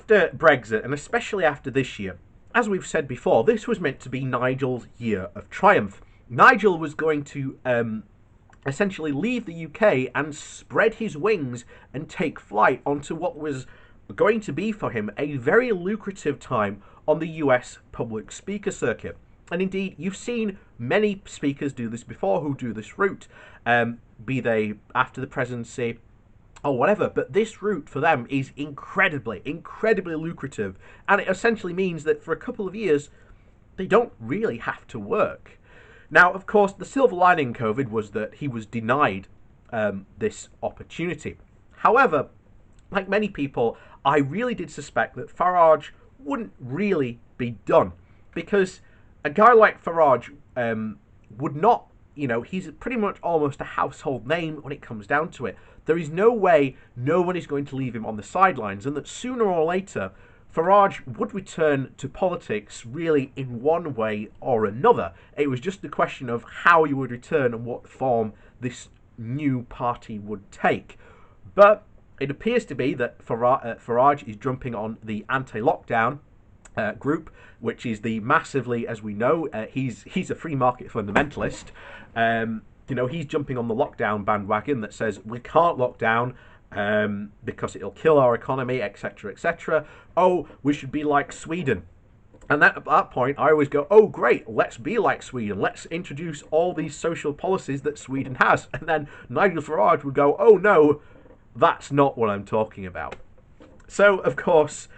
after Brexit, and especially after this year, as we've said before, this was meant to be Nigel's year of triumph. Nigel was going to essentially leave the UK and spread his wings and take flight onto what was going to be for him a very lucrative time on the US public speaker circuit. And indeed, you've seen many speakers do this before who do this route, be they after the presidency or whatever. But this route for them is incredibly lucrative. And it essentially means that for a couple of years, they don't really have to work. Now, of course, the silver lining in COVID was that he was denied this opportunity. However, like many people, I really did suspect that Farage wouldn't really be done, because a guy like Farage would not, he's pretty much almost a household name when it comes down to it. There is no way no one is going to leave him on the sidelines, and that sooner or later Farage would return to politics really in one way or another. It was just a question of how he would return and what form this new party would take. But it appears to be that Farage is jumping on the anti-lockdown group, which is the massively, as we know, he's a free market fundamentalist. He's jumping on the lockdown bandwagon that says we can't lock down because it'll kill our economy, etc., etc. Oh, we should be like Sweden. And at that point, I always go, oh, great, let's be like Sweden. Let's introduce all these social policies that Sweden has. And then Nigel Farage would go, oh, no, that's not what I'm talking about. So, of course,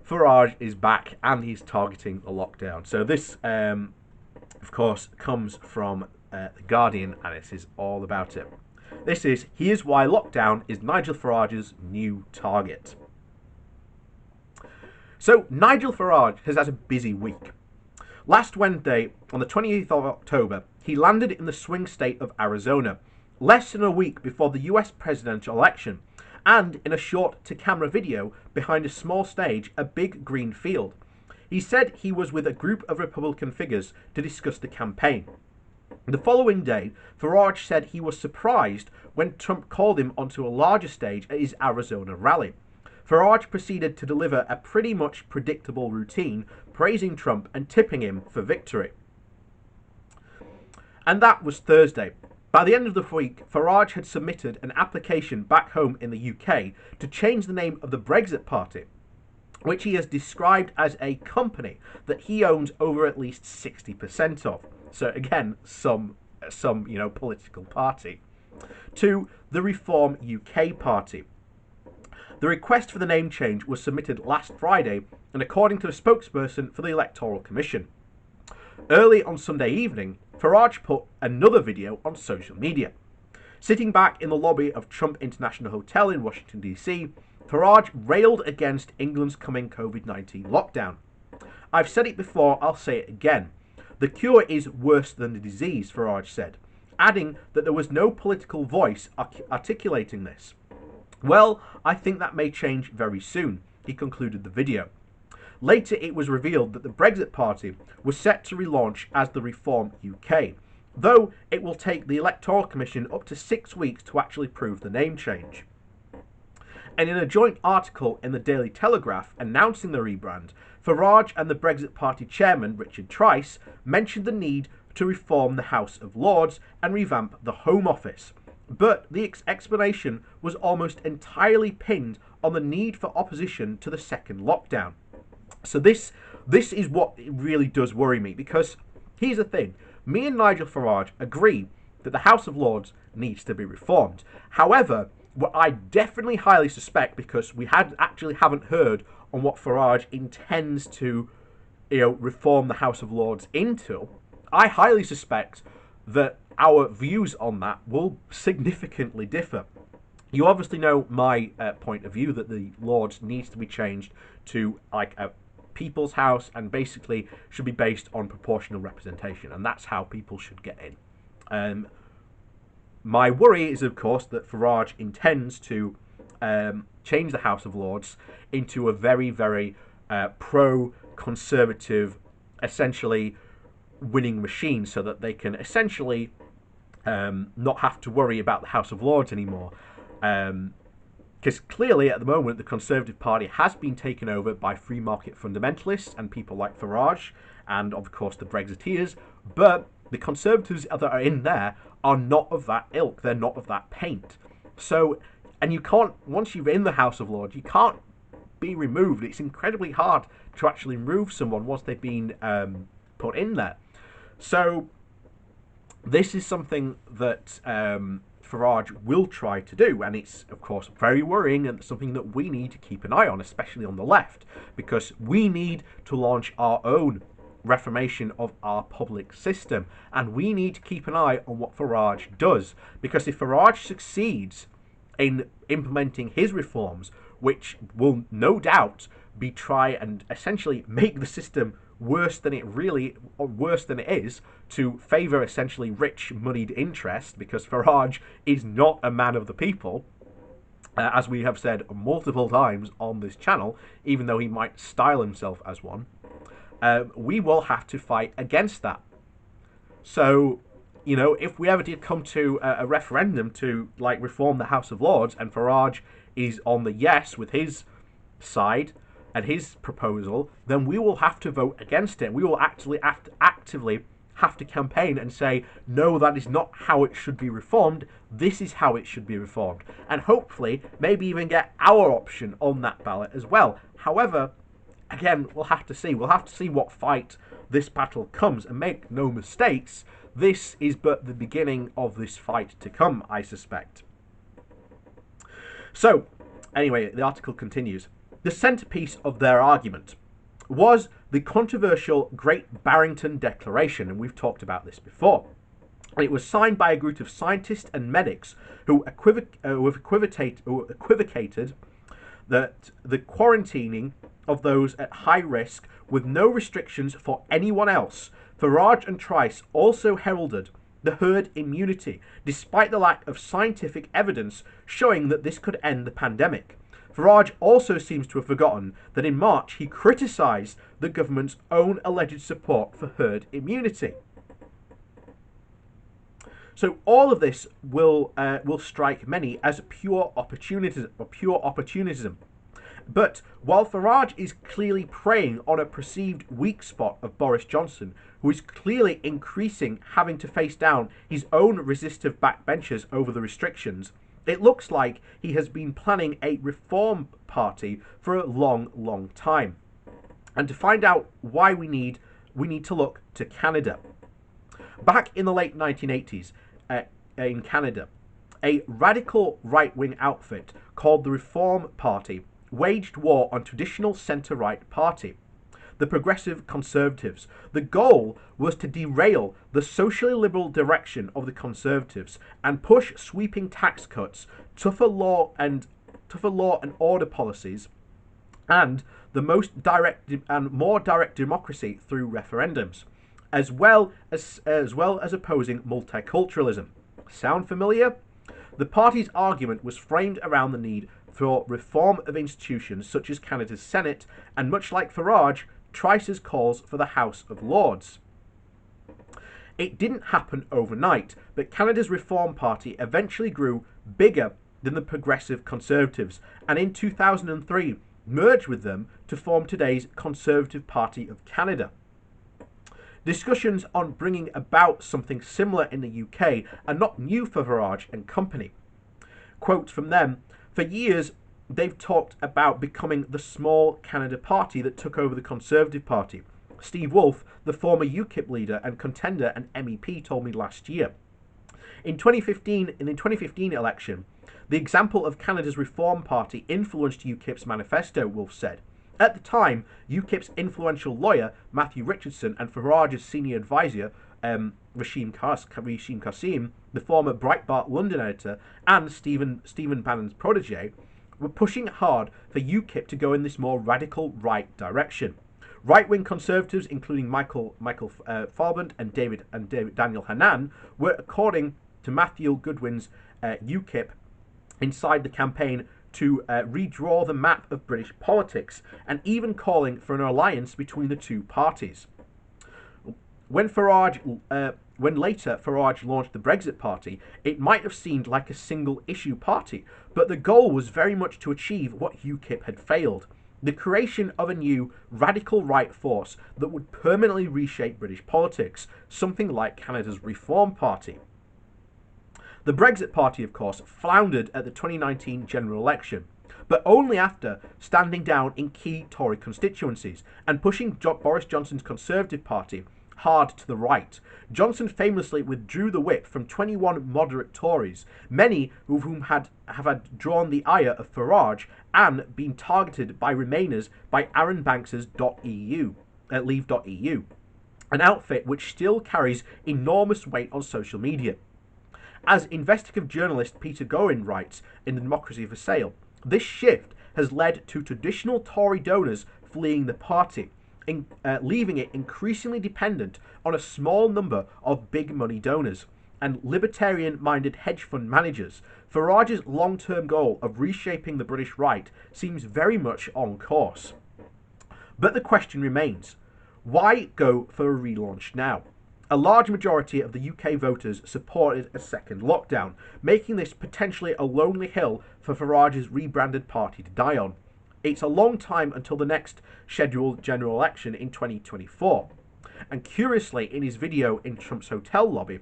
Farage is back and he's targeting the lockdown. So this, of course, comes from The Guardian, and this is all about it. This is, here's why lockdown is Nigel Farage's new target. So, Nigel Farage has had a busy week. Last Wednesday, on the 28th of October, he landed in the swing state of Arizona, less than a week before the US presidential election, and in a short-to-camera video behind a small stage, a big green field. He said he was with a group of Republican figures to discuss the campaign. The following day, Farage said he was surprised when Trump called him onto a larger stage at his Arizona rally. Farage proceeded to deliver a pretty much predictable routine, praising Trump and tipping him for victory. And that was Thursday. By the end of the week, Farage had submitted an application back home in the UK to change the name of the Brexit Party, which he has described as a company that he owns over at least 60% of. So again, some political party, to the Reform UK Party. The request for the name change was submitted last Friday, and according to the spokesperson for the Electoral Commission. Early on Sunday evening, Farage put another video on social media. Sitting back in the lobby of Trump International Hotel in Washington, D.C., Farage railed against England's coming COVID-19 lockdown. I've said it before, I'll say it again. The cure is worse than the disease, Farage said, adding that there was no political voice articulating this. Well, I think that may change very soon, he concluded the video. Later, it was revealed that the Brexit Party was set to relaunch as the Reform UK, though it will take the Electoral Commission up to 6 weeks to actually prove the name change. And in a joint article in the Daily Telegraph announcing the rebrand, Farage and the Brexit Party chairman, Richard Trice, mentioned the need to reform the House of Lords and revamp the Home Office. But the explanation was almost entirely pinned on the need for opposition to the second lockdown. So this is what really does worry me, because here's the thing. Me and Nigel Farage agree that the House of Lords needs to be reformed. However, what I definitely highly suspect, because we haven't heard on what Farage intends to reform the House of Lords into, I highly suspect that our views on that will significantly differ. You obviously know my point of view that the Lords needs to be changed to like a people's house and basically should be based on proportional representation, and that's how people should get in. My worry is, of course, that Farage intends to change the House of Lords into a very, very pro-conservative, essentially winning machine, so that they can essentially not have to worry about the House of Lords anymore. Because clearly, at the moment, the Conservative Party has been taken over by free market fundamentalists and people like Farage and, of course, the Brexiteers. But the Conservatives that are in there are not of that ilk. They're not of that paint. So, and you can't, once you're in the House of Lords, you can't be removed. It's incredibly hard to actually remove someone once they've been put in there. So, this is something that Farage will try to do, and it's of course very worrying and something that we need to keep an eye on, especially on the left, because we need to launch our own reformation of our public system, and we need to keep an eye on what Farage does, because if Farage succeeds in implementing his reforms, which will no doubt be try and essentially make the system worse than it is, to favour essentially rich moneyed interest, because Farage is not a man of the people, as we have said multiple times on this channel, even though he might style himself as one. We will have to fight against that. So, you know, if we ever did come to a referendum to like reform the House of Lords, and Farage is on the yes with his side and his proposal, then we will have to vote against it. We will actually actively have to campaign and say, no, that is not how it should be reformed. This is how it should be reformed. And hopefully, maybe even get our option on that ballot as well. However, again, we'll have to see. We'll have to see what fight this battle comes. And make no mistakes, this is but the beginning of this fight to come, I suspect. So, anyway, the article continues. The centrepiece of their argument was the controversial Great Barrington Declaration, and we've talked about this before. It was signed by a group of scientists and medics who equivocated that the quarantining of those at high risk with no restrictions for anyone else. Farage and Trice also heralded the herd immunity, despite the lack of scientific evidence showing that this could end the pandemic. Farage also seems to have forgotten that in March he criticised the government's own alleged support for herd immunity. So all of this will strike many as pure opportunism. But while Farage is clearly preying on a perceived weak spot of Boris Johnson, who is clearly increasing having to face down his own resistive backbenchers over the restrictions, it looks like he has been planning a reform party for a long, long time. And to find out why we need to look to Canada. Back in the late 1980s, in Canada, a radical right-wing outfit called the Reform Party waged war on traditional centre-right party, the Progressive Conservatives. The goal was to derail the socially liberal direction of the Conservatives and push sweeping tax cuts, tougher law and order policies, and the more direct democracy through referendums, as well as opposing multiculturalism. Sound familiar? The party's argument was framed around the need for reform of institutions such as Canada's Senate, and much like Farage, Trice's calls for the House of Lords. It didn't happen overnight, but Canada's Reform Party eventually grew bigger than the Progressive Conservatives, and in 2003 merged with them to form today's Conservative Party of Canada. Discussions on bringing about something similar in the UK are not new for Farage and company. Quote from them, for years they've talked about becoming the small Canada party that took over the Conservative Party. Steve Wolfe, the former UKIP leader and contender and MEP, told me last year. In the 2015 election, the example of Canada's Reform Party influenced UKIP's manifesto, Wolfe said. At the time, UKIP's influential lawyer, Matthew Richardson, and Farage's senior advisor, Rashim Kassim, the former Breitbart London editor, and Stephen Bannon's protege, were pushing hard for UKIP to go in this more radical right direction. Right-wing Conservatives, including Michael Farband and Daniel Hannan, were, according to Matthew Goodwin's UKIP, inside the campaign to redraw the map of British politics, and even calling for an alliance between the two parties. When later Farage launched the Brexit Party, it might have seemed like a single-issue party, but the goal was very much to achieve what UKIP had failed: the creation of a new radical right force that would permanently reshape British politics, something like Canada's Reform Party. The Brexit Party, of course, floundered at the 2019 general election, but only after standing down in key Tory constituencies and pushing Boris Johnson's Conservative Party hard to the right. Johnson famously withdrew the whip from 21 moderate Tories, many of whom have had drawn the ire of Farage and been targeted by Remainers by Aaron Banks's Leave.eu, an outfit which still carries enormous weight on social media. As investigative journalist Peter Gorin writes in The Democracy for Sale, this shift has led to traditional Tory donors fleeing the party, leaving it increasingly dependent on a small number of big money donors and libertarian-minded hedge fund managers. Farage's long-term goal of reshaping the British right seems very much on course. But the question remains, why go for a relaunch now? A large majority of the UK voters supported a second lockdown, making this potentially a lonely hill for Farage's rebranded party to die on. It's a long time until the next scheduled general election in 2024. And curiously, in his video in Trump's hotel lobby,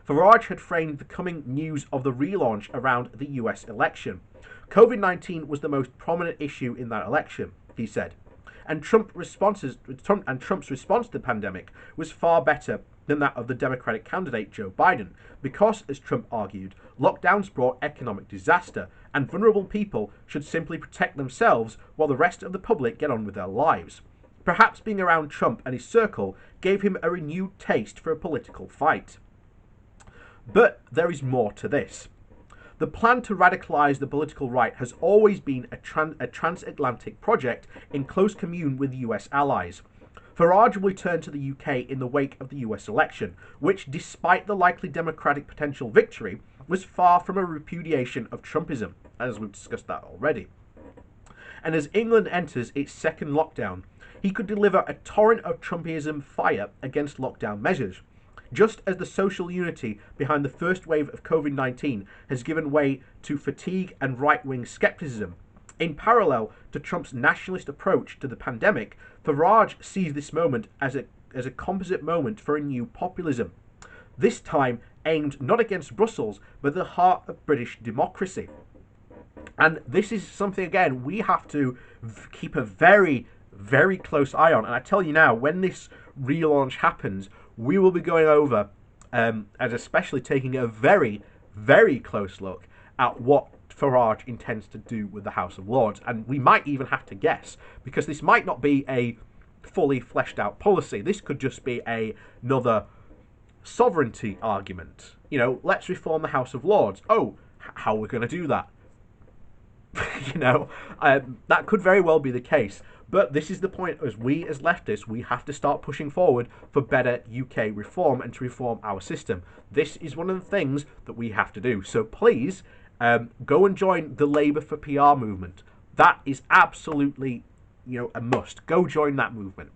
Farage had framed the coming news of the relaunch around the US election. COVID-19 was the most prominent issue in that election, he said. And Trump's response to the pandemic was far better than that of the Democratic candidate Joe Biden, because, as Trump argued, lockdowns brought economic disaster, and vulnerable people should simply protect themselves while the rest of the public get on with their lives. Perhaps being around Trump and his circle gave him a renewed taste for a political fight. But there is more to this. The plan to radicalise the political right has always been a transatlantic project in close commune with US allies. Farage will return to the UK in the wake of the US election, which, despite the likely Democratic potential victory, was far from a repudiation of Trumpism, as we've discussed that already. And as England enters its second lockdown, he could deliver a torrent of Trumpism fire against lockdown measures. Just as the social unity behind the first wave of COVID-19 has given way to fatigue and right-wing scepticism, in parallel to Trump's nationalist approach to the pandemic, Farage sees this moment as a composite moment for a new populism, this time aimed not against Brussels, but the heart of British democracy. And this is something, again, we have to keep a very, very close eye on. And I tell you now, when this relaunch happens, we will be going over and especially taking a very, very close look at what Farage intends to do with the House of Lords. And we might even have to guess, because this might not be a fully fleshed out policy. This could just be another sovereignty argument. You know, let's reform the House of Lords. Oh, how are we going to do that? That could very well be the case. But this is the point, as leftists, we have to start pushing forward for better UK reform and to reform our system. This is one of the things that we have to do. So please, go and join the Labour for PR movement. That is absolutely, a must. Go join that movement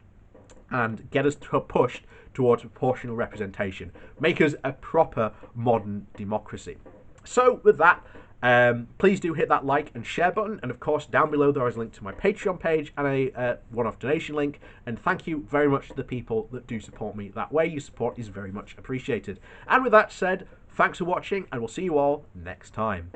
and get us pushed towards proportional representation. Make us a proper modern democracy. So with that, please do hit that like and share button, and of course down below there is a link to my Patreon page and a one-off donation link. And thank you very much to the people that do support me that way. Your support is very much appreciated. And with that said, thanks for watching, and we'll see you all next time.